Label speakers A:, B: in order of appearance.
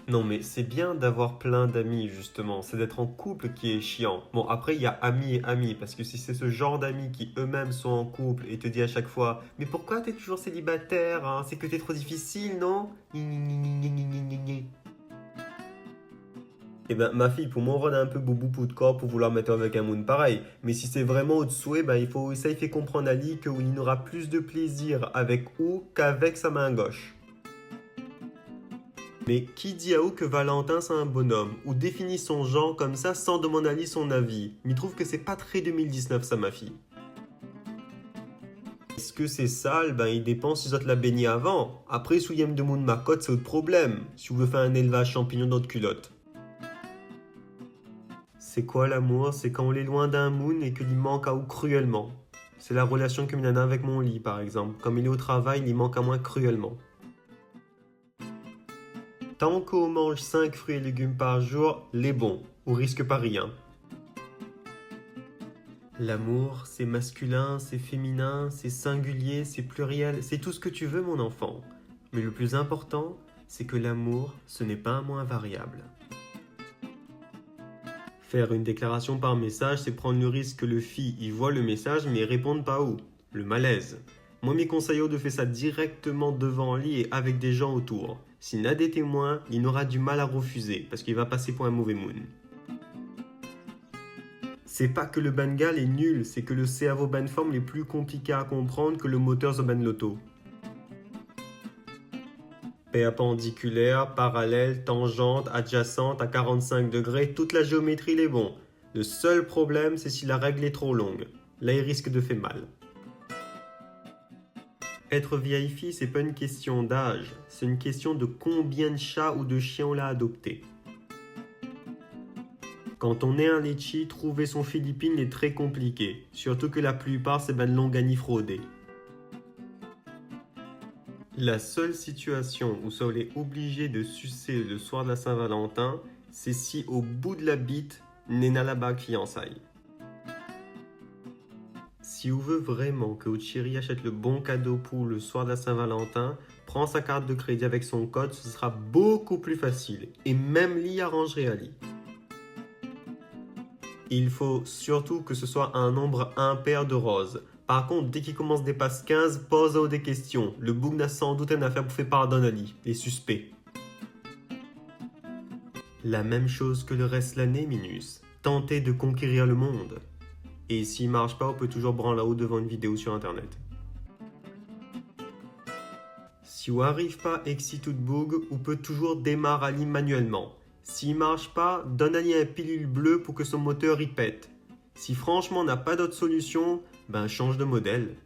A: Non mais c'est bien d'avoir plein d'amis justement, c'est d'être en couple qui est chiant. Bon après il y a amis et amis, parce que si c'est ce genre d'amis qui eux-mêmes sont en couple et te dit à chaque fois «Mais pourquoi t'es toujours célibataire hein? C'est que t'es trop difficile, non?» Gni, gni, gni, gni, gni, gni, gni, gni. Eh ben ma fille, pour moi on rend un peu boubou pour de corps pour vouloir mettre avec un monde pareil. Mais si c'est vraiment au souhait, ben ça il fait comprendre à Ali qu'il n'aura plus de plaisir avec ou qu'avec sa main gauche. Mais qui dit à où que Valentin c'est un bonhomme, ou définit son genre comme ça sans demander à lui son avis? Mais trouve que c'est pas très 2019 ça ma fille. Est-ce que c'est sale? Ben il dépend si ça te l'a baigné avant. Après si de monde ma cote c'est autre problème, si vous voulez faire un élevage champignon dans de culotte. C'est quoi l'amour? C'est quand on est loin d'un moon et qu'il manque à ou cruellement. C'est la relation que Minana a avec mon lit par exemple. Comme il est au travail, il y manque à moi cruellement. Tant qu'on mange 5 fruits et légumes par jour, les bons, on risque pas rien. L'amour, c'est masculin, c'est féminin, c'est singulier, c'est pluriel, c'est tout ce que tu veux mon enfant. Mais le plus important, c'est que l'amour, ce n'est pas un mot invariable. Faire une déclaration par message, c'est prendre le risque que le fille y voit le message mais réponde pas où. Le malaise. Moi mes conseillers de faire ça directement devant lui et avec des gens autour. S'il n'a des témoins, il n'aura du mal à refuser parce qu'il va passer pour un mauvais moon. C'est pas que le Bengal est nul, c'est que le cerveau ben forme est plus compliqué à comprendre que le moteur de ben loto. Perpendiculaire, parallèle, tangente, adjacente à 45 degrés, toute la géométrie il est bon. Le seul problème c'est si la règle est trop longue. Là il risque de faire mal. Être vieille fille, c'est pas une question d'âge, c'est une question de combien de chats ou de chiens on l'a adopté. Quand on est un litchi, trouver son Philippine est très compliqué, surtout que la plupart c'est ben longani fraudé. La seule situation où ça est obligé de sucer le soir de la Saint-Valentin, c'est si au bout de la bite, n'est la bague fiançailles. Si vous veut vraiment que votre chérie achète le bon cadeau pour le soir de la Saint-Valentin, prends sa carte de crédit avec son code, ce sera beaucoup plus facile. Et même l'y arrangerait à lui. Il faut surtout que ce soit un nombre impair de roses. Par contre, dès qu'il commence dépasse 15, pose-au des questions. Le bouc n'a sans doute une affaire pour faire pardonner à lui, les suspects. La même chose que le reste de l'année, Minus. Tenter de conquérir le monde. Et s'il marche pas, on peut toujours branler là-haut devant une vidéo sur internet. Si on arrive pas à exit tout bug, on peut toujours démarrer Ali manuellement. S'il marche pas, donne Ali un pilule bleue pour que son moteur y pète. Si franchement on n'a pas d'autre solution, ben change de modèle.